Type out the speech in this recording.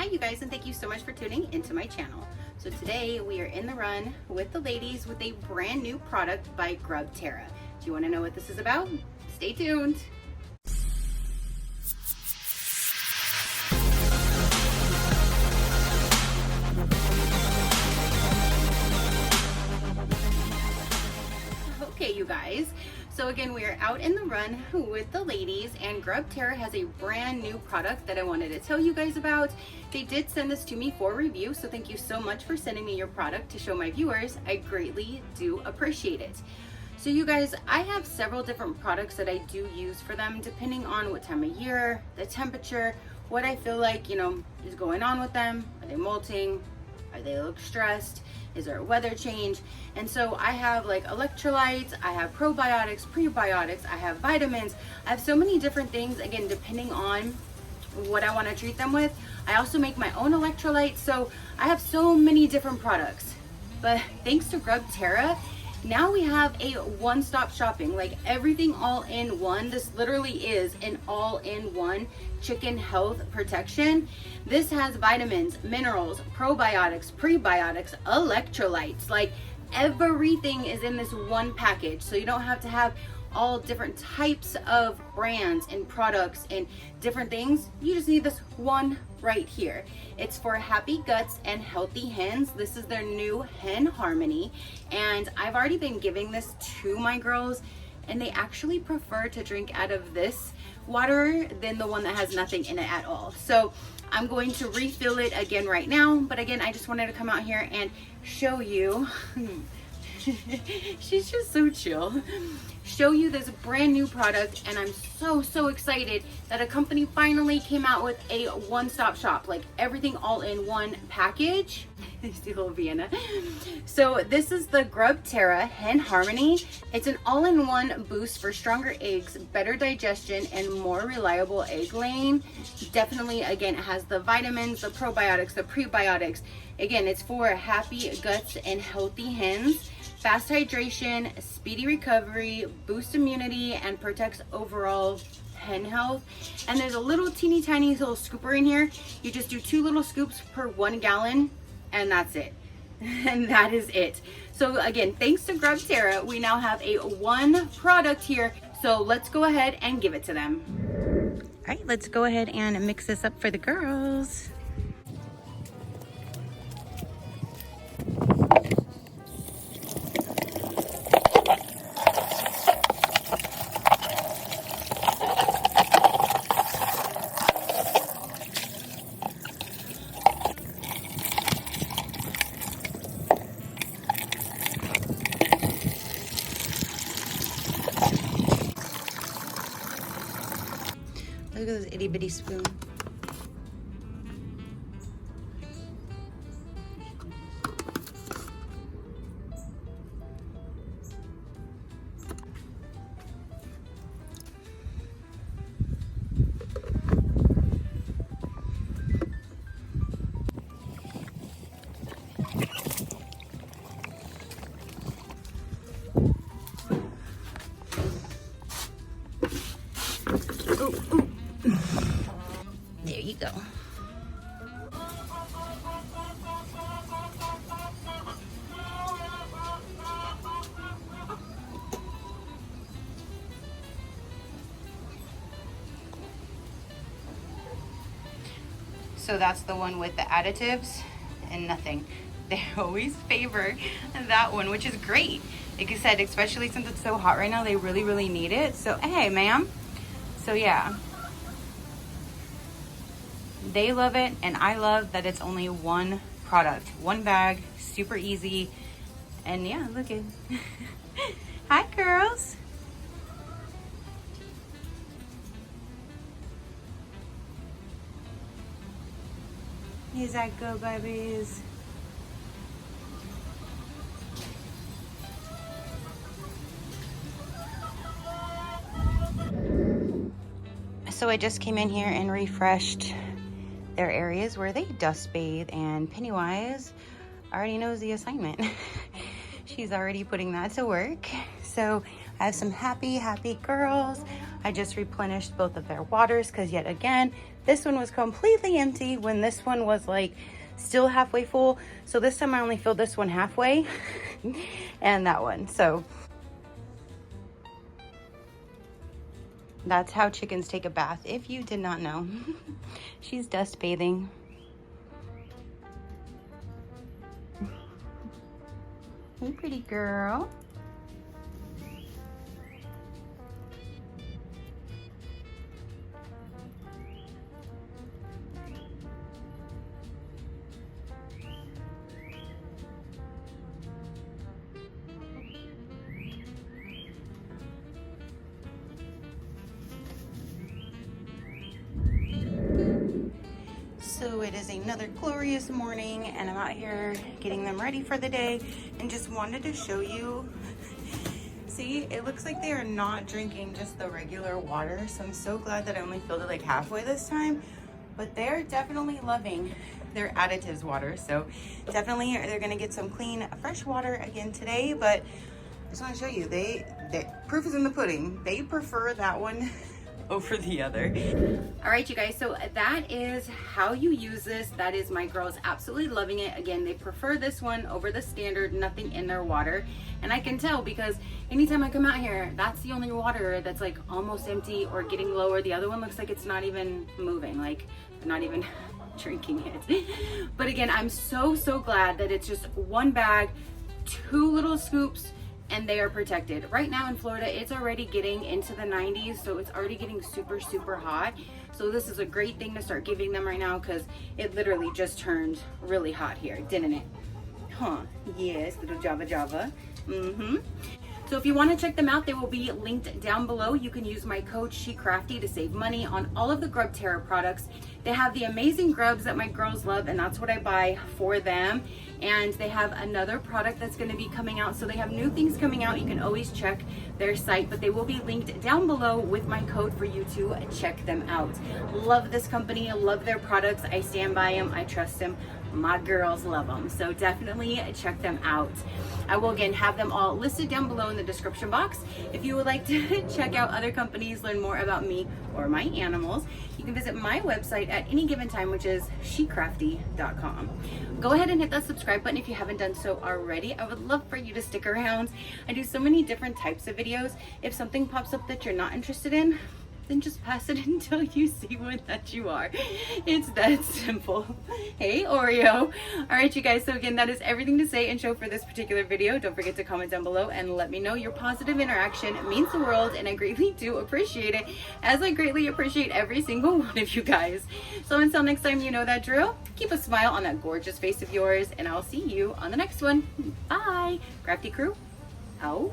Hi you guys, and thank you so much for tuning into my channel. So today we are in the run with the ladies with a brand new product by GrubTerra. Do you want to know what this is about? Stay tuned. Okay, you guys. So again, we are out in the run with the ladies, and GrubTerra has a brand new product that I wanted to tell you guys about. They did send this to me for review, so thank you so much for sending me your product to show my viewers. I greatly do appreciate it. So you guys, I have several different products that I do use for them depending on what time of year, the temperature, what I feel like, is going on with them. Are they molting? Are they look stressed? Is there a weather change? And so I have like electrolytes, I have probiotics, prebiotics, I have vitamins. I have so many different things, again, depending on what I want to treat them with. I also make my own electrolytes, so I have so many different products. But thanks to GrubTerra, now we have a one-stop shopping, like everything all in one. This literally is an all-in-one chicken health protection. This has vitamins, minerals, probiotics, prebiotics, electrolytes, like everything is in this one package. So you don't have to have all different types of brands and products and different things. You just need this one right here. It's for happy guts and healthy hens. This is their new HenHarmony, and I've already been giving this to my girls, and they actually prefer to drink out of this water than the one that has nothing in it at all. So I'm going to refill it again right now, but again, I just wanted to come out here and show you she's just so chill. Show you this brand new product, and I'm so excited that a company finally came out with a one-stop shop, like everything all in one package. Little Vienna. So this is the GrubTerra HenHarmony. It's an all-in-one boost for stronger eggs, better digestion, and more reliable egg laying. Definitely, again, it has the vitamins, the probiotics, the prebiotics. Again, it's for happy guts and healthy hens. Fast hydration, speedy recovery, boosts immunity, and protects overall hen health. And there's a little teeny tiny little scooper in here. You just do 2 little scoops per 1 gallon, and that's it. And that is it. So again, thanks to GrubTerra, we now have a one product here. So let's go ahead and give it to them. All right, let's go ahead and mix this up for the girls. Look at this itty bitty spoon. Ooh. There you go. So that's the one with the additives and nothing. They always favor that one, which is great. Like I said, especially since it's so hot right now, they really need it. So, hey, ma'am. So yeah, they love it, and I love that it's only one product, one bag, super easy. And yeah, look at hi girls. Here's that go, babies. So I just came in here and refreshed their areas where they dust bathe, and Pennywise already knows the assignment. She's already putting that to work. So I have some happy girls. I just replenished both of their waters because yet again, this one was completely empty when this one was like still halfway full. So this time I only filled this one halfway and that one. So that's how chickens take a bath, if you did not know. She's dust bathing. Hey, pretty girl. So it is another glorious morning and I'm out here getting them ready for the day and just wanted to show you. See, it looks like they are not drinking just the regular water. So I'm so glad that I only filled it like halfway this time, but they're definitely loving their additives water. So definitely they're gonna get some clean, fresh water again today, but I just wanna show you, they proof is in the pudding. They prefer that one over the other. All right, you guys, so that is how you use this. That is my girls absolutely loving it. Again, they prefer this one over the standard, nothing in their water. And I can tell because anytime I come out here, that's the only water that's like almost empty or getting lower. The other one looks like it's not even moving, like they're not even drinking it. But again, I'm so glad that it's just one bag, 2 little scoops, and they are protected. Right now in Florida, it's already getting into the 90s, so it's already getting super hot. So this is a great thing to start giving them right now because it literally just turned really hot here, didn't it? Huh, yes, little Java. So if you want to check them out, they will be linked down below. You can use my code SheCrafty to save money on all of the GrubTerra products. They have the amazing grubs that my girls love, and that's what I buy for them. And they have another product that's going to be coming out. So they have new things coming out. You can always check their site, but they will be linked down below with my code for you to check them out. Love this company, love their products. I stand by them, I trust them. My girls love them, so definitely check them out. I will again have them all listed down below in the description box. If you would like to check out other companies, learn more about me or my animals, you can visit my website at any given time, which is SheCrafty.com. Go ahead and hit that subscribe button if you haven't done so already. I would love for you to stick around. I do so many different types of videos. If something pops up that you're not interested in, then just pass it until you see one that you are. It's that simple. Hey, Oreo. All right, you guys, so again, that is everything to say and show for this particular video. Don't forget to comment down below and let me know. Your positive interaction means the world, and I greatly do appreciate it, as I greatly appreciate every single one of you guys. So until next time, you know that drill. Keep a smile on that gorgeous face of yours, and I'll see you on the next one. Bye. Crafty crew, out.